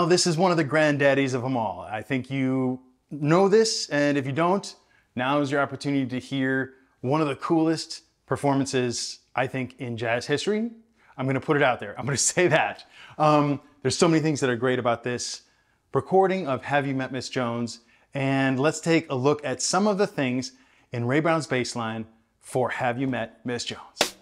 Well, this is one of the granddaddies of them all. I think you know this, and if you don't, now is your opportunity to hear one of the coolest performances, I think, in jazz history. I'm gonna put it out there. I'm gonna say that. There's so many things that are great about this recording of Have You Met Miss Jones? And let's take a look at some of the things in Ray Brown's Bassline for Have You Met Miss Jones?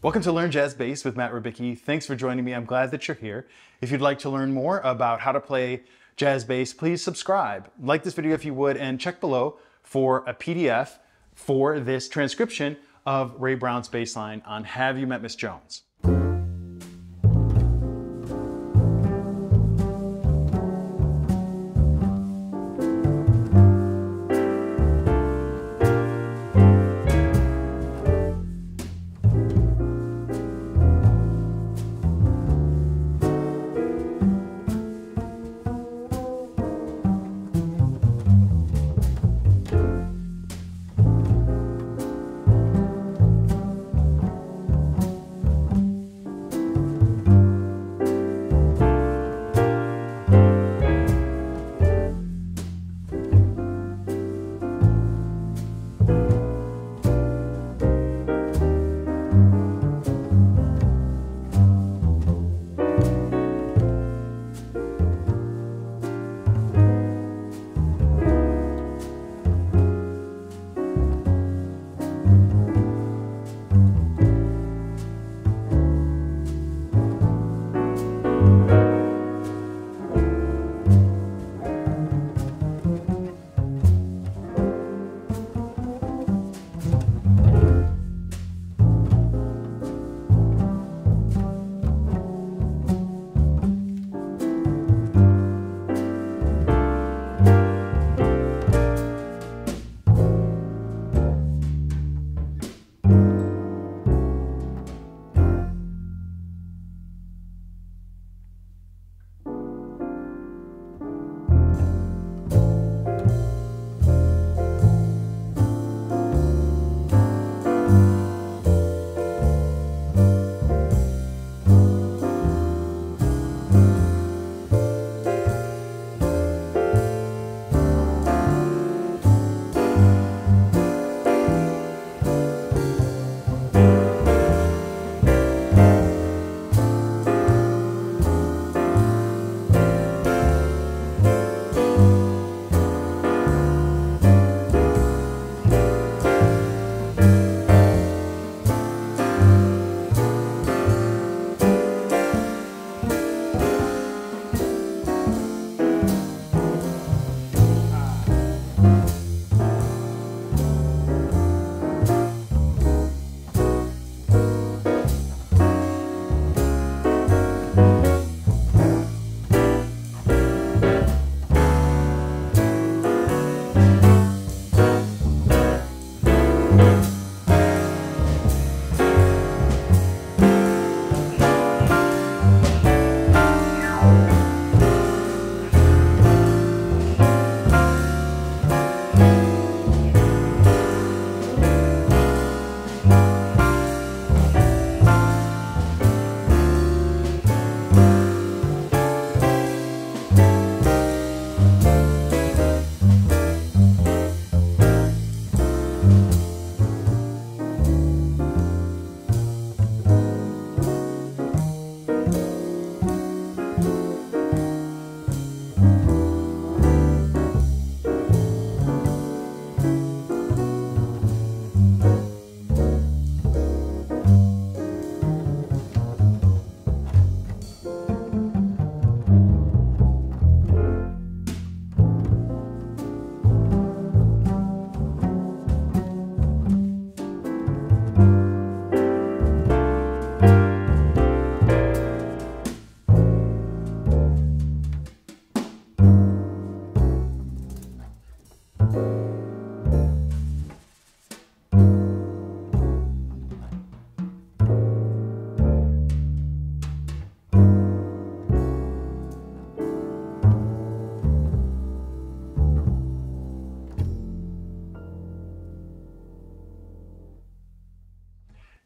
Welcome to Learn Jazz Bass with Matt Rubicki. Thanks for joining me. I'm glad that you're here. If you'd like to learn more about how to play jazz bass, please subscribe. Like this video if you would, and check below for a PDF for this transcription of Ray Brown's Bassline on Have You Met Miss Jones?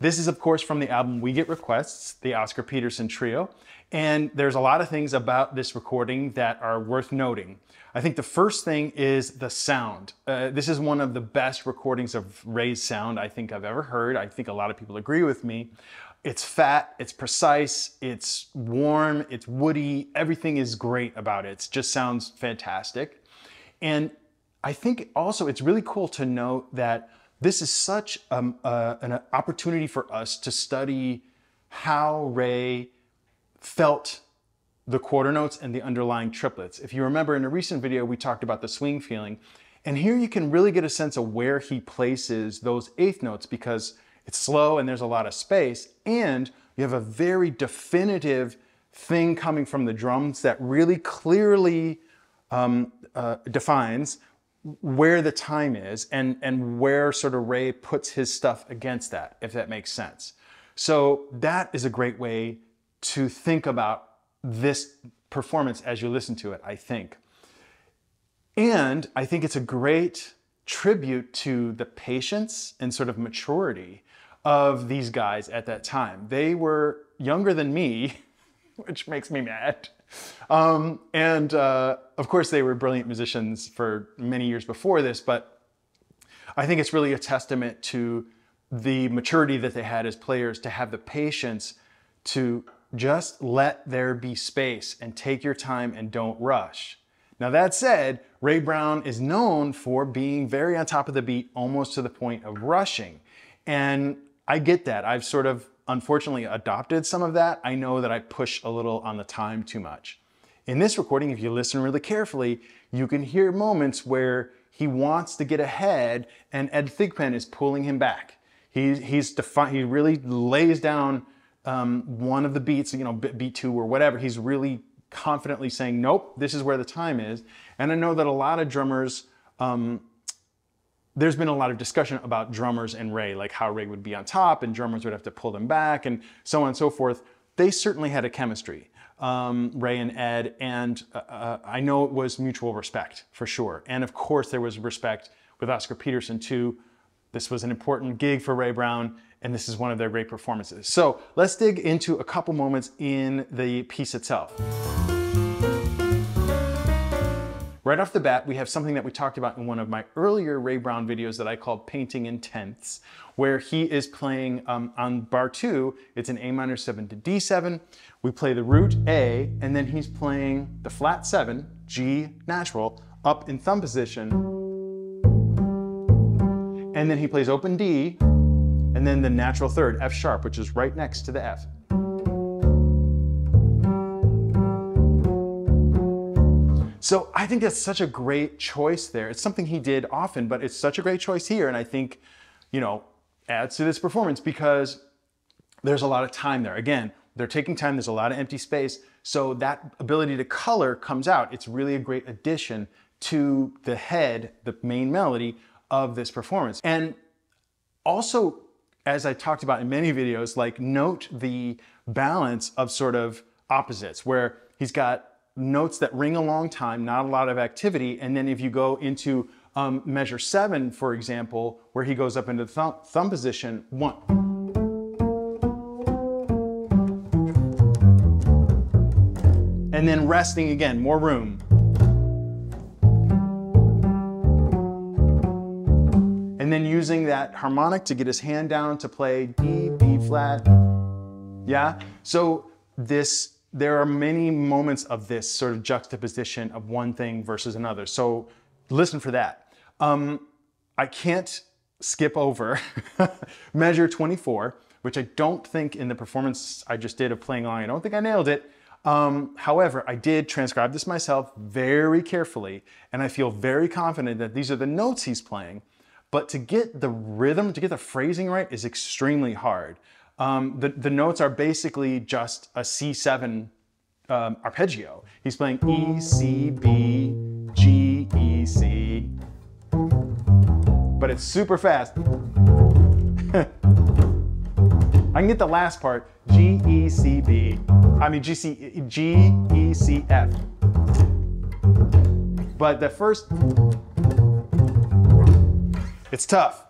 This is, of course, from the album We Get Requests, the Oscar Peterson Trio. And there's a lot of things about this recording that are worth noting. I think the first thing is the sound. This is one of the best recordings of Ray's sound I think I've ever heard. I think a lot of people agree with me. It's fat, it's precise, it's warm, it's woody, everything is great about it. It just sounds fantastic. And I think also it's really cool to note that this is such an opportunity for us to study how Ray felt the quarter notes and the underlying triplets. If you remember in a recent video, we talked about the swing feeling. And here you can really get a sense of where he places those eighth notes because it's slow and there's a lot of space. And you have a very definitive thing coming from the drums that really clearly defines where the time is and where sort of Ray puts his stuff against that, if that makes sense. So that is a great way to think about this performance as you listen to it, I think. And I think it's a great tribute to the patience and sort of maturity of these guys at that time. They were younger than me, which makes me mad. Of course, they were brilliant musicians for many years before this, but I think it's really a testament to the maturity that they had as players to have the patience to just let there be space and take your time and don't rush. Now that said, Ray Brown is known for being very on top of the beat, almost to the point of rushing. And I get that. I've sort of unfortunately adopted some of that. I know that I push a little on the time too much. In this recording, if you listen really carefully, you can hear moments where he wants to get ahead and Ed Thigpen is pulling him back. He really lays down one of the beats, you know, beat 2 or whatever. He's really confidently saying, nope, this is where the time is. And I know that a lot of drummers, there's been a lot of discussion about drummers and Ray, like how Ray would be on top and drummers would have to pull them back and so on and so forth. They certainly had a chemistry, Ray and Ed, and I know it was mutual respect for sure. And of course there was respect with Oscar Peterson too. This was an important gig for Ray Brown, and this is one of their great performances. So let's dig into a couple moments in the piece itself. Right off the bat, we have something that we talked about in one of my earlier Ray Brown videos that I called Painting in Tenths, where he is playing on bar 2, it's an A minor 7 to D7. We play the root A, and then he's playing the flat 7, G natural, up in thumb position. And then he plays open D, and then the natural third, F sharp, which is right next to the F. So I think that's such a great choice there. It's something he did often, but it's such a great choice here. And I think, you know, adds to this performance because there's a lot of time there. Again, they're taking time. There's a lot of empty space. So that ability to color comes out. It's really a great addition to the head, the main melody of this performance. And also, as I talked about in many videos, like note the balance of sort of opposites where he's got notes that ring a long time, not a lot of activity. And then if you go into measure 7, for example, where he goes up into the thumb position, 1. And then resting again, more room. And then using that harmonic to get his hand down to play D, B flat. Yeah, so there are many moments of this sort of juxtaposition of one thing versus another. So listen for that. I can't skip over measure 24, which I don't think in the performance I just did of Playing Along, I don't think I nailed it. However, I did transcribe this myself very carefully, and I feel very confident that these are the notes he's playing. But to get the rhythm, to get the phrasing right is extremely hard. The notes are basically just a C7 arpeggio. He's playing E, C, B, G, E, C. But it's super fast. I can get the last part, G, E, C, B. I mean, G, E, C, F. But the first, it's tough.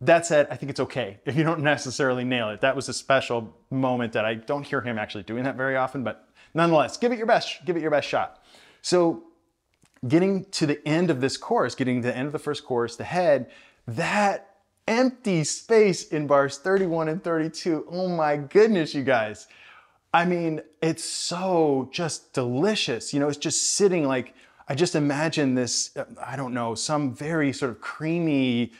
That said, I think it's okay if you don't necessarily nail it. That was a special moment that I don't hear him actually doing that very often, but nonetheless, give it your best shot. So getting to the end of this chorus, getting to the end of the first chorus, the head, that empty space in bars 31 and 32, oh my goodness, you guys. I mean, it's so just delicious. You know, it's just sitting like, I just imagine this, I don't know, some very sort of creamy,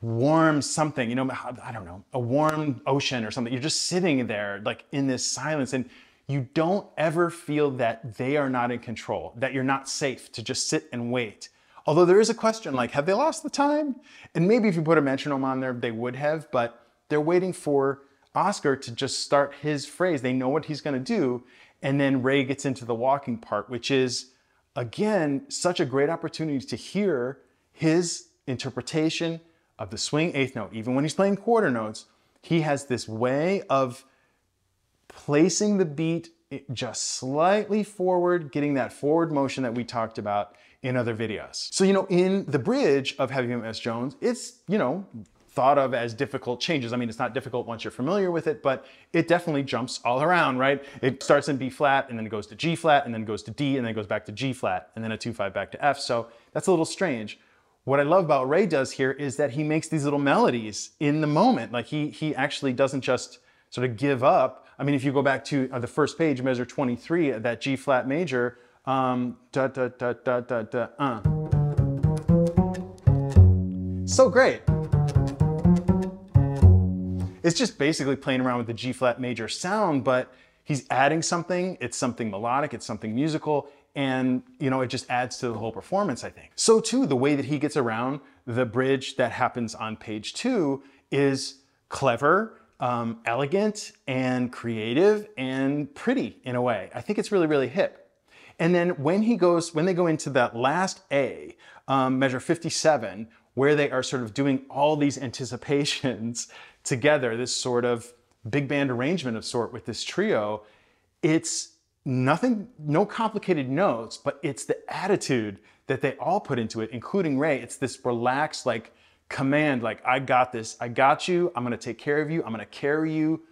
warm something, you know, I don't know, a warm ocean or something. You're just sitting there like in this silence, and you don't ever feel that they are not in control, that you're not safe to just sit and wait. Although there is a question like, have they lost the time? And maybe if you put a metronome on there, they would have, but they're waiting for Oscar to just start his phrase. They know what he's gonna do. And then Ray gets into the walking part, which is, again, such a great opportunity to hear his interpretation of the swing eighth note. Even when he's playing quarter notes, he has this way of placing the beat just slightly forward, getting that forward motion that we talked about in other videos. So, you know, in the bridge of Heavy M.S. Jones, it's, you know, thought of as difficult changes. I mean, it's not difficult once you're familiar with it, but it definitely jumps all around, right? It starts in B flat, and then it goes to G flat, and then goes to D, and then it goes back to G flat, and then a 2-5 back to F. So that's a little strange. What I love about Ray does here is that he makes these little melodies in the moment. Like he actually doesn't just sort of give up. I mean, if you go back to the first page, measure 23, that G flat major, da, da, da, da, da, da, So great. It's just basically playing around with the G flat major sound, but he's adding something. It's something melodic, it's something musical, and you know, it just adds to the whole performance, I think. So too, the way that he gets around the bridge that happens on page 2 is clever, elegant, and creative, and pretty in a way. I think it's really, really hip. And then when they go into that last A, measure 57, where they are sort of doing all these anticipations together, this sort of big band arrangement of sort with this trio, it's nothing, no complicated notes, but it's the attitude that they all put into it, including Ray. It's this relaxed, like, command, like, I got this, I got you, I'm gonna take care of you, I'm gonna carry you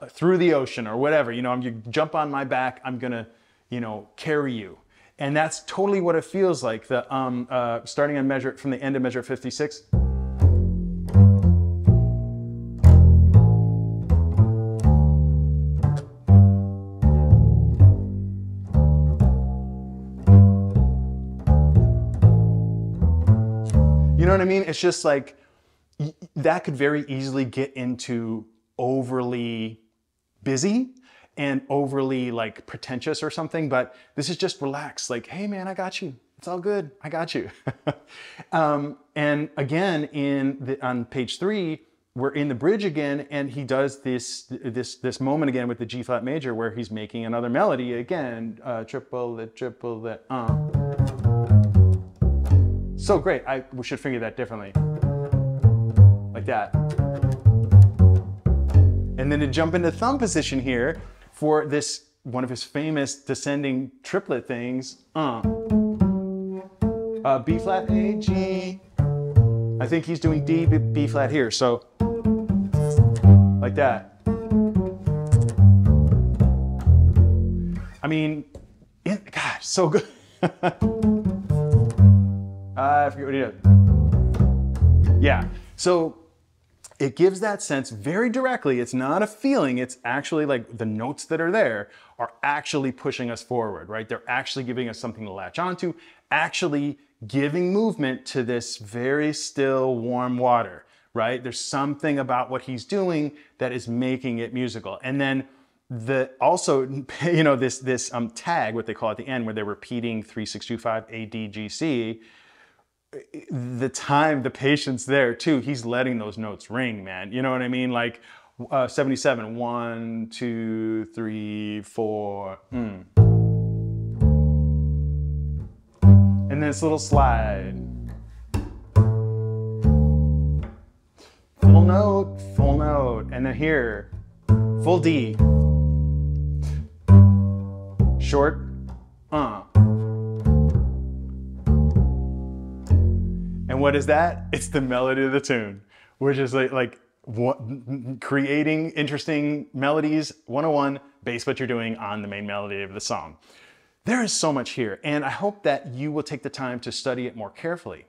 through the ocean or whatever, you know, you jump on my back, I'm gonna, you know, carry you. And that's totally what it feels like, the starting on measure, from the end of measure 56. You know what I mean? It's just like, that could very easily get into overly busy and overly like pretentious or something, but this is just relaxed, like, hey man, I got you. It's all good, I got you. And again, on page 3, we're in the bridge again, and he does this moment again with the G flat major where he's making another melody again, triple it. So great, we should figure that differently. Like that. And then to jump into thumb position here for this, one of his famous descending triplet things. B flat, A, G. I think he's doing D, B flat here, so like that. I mean, God, so good. I forget what he did. Yeah, so it gives that sense very directly. It's not a feeling, it's actually like the notes that are there are actually pushing us forward, right? They're actually giving us something to latch onto, actually giving movement to this very still, warm water, right? There's something about what he's doing that is making it musical. And then also, you know, this tag, what they call at the end, where they're repeating 3, 6, 2, 5, A, D, G, C, the time, the patience there too, he's letting those notes ring, man. You know what I mean? Like 77, 1, 2, 3, 4. And then this little slide. Full note. And then here, full D. Short, And what is that? It's the melody of the tune. which is creating interesting melodies 101 based what you're doing on the main melody of the song. There is so much here, and I hope that you will take the time to study it more carefully.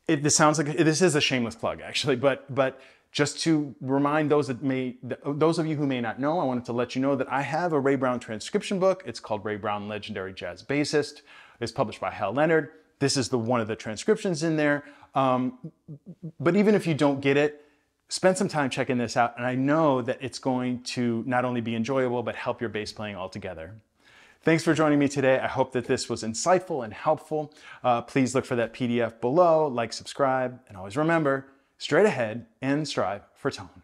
This sounds like this is a shameless plug, actually, but just to remind those of you who may not know, I wanted to let you know that I have a Ray Brown transcription book. It's called Ray Brown, Legendary Jazz Bassist. It's published by Hal Leonard. This is one of the transcriptions in there. But even if you don't get it, spend some time checking this out, and I know that it's going to not only be enjoyable, but help your bass playing altogether. Thanks for joining me today. I hope that this was insightful and helpful. Please look for that PDF below, like, subscribe, and always remember, straight ahead and strive for tone.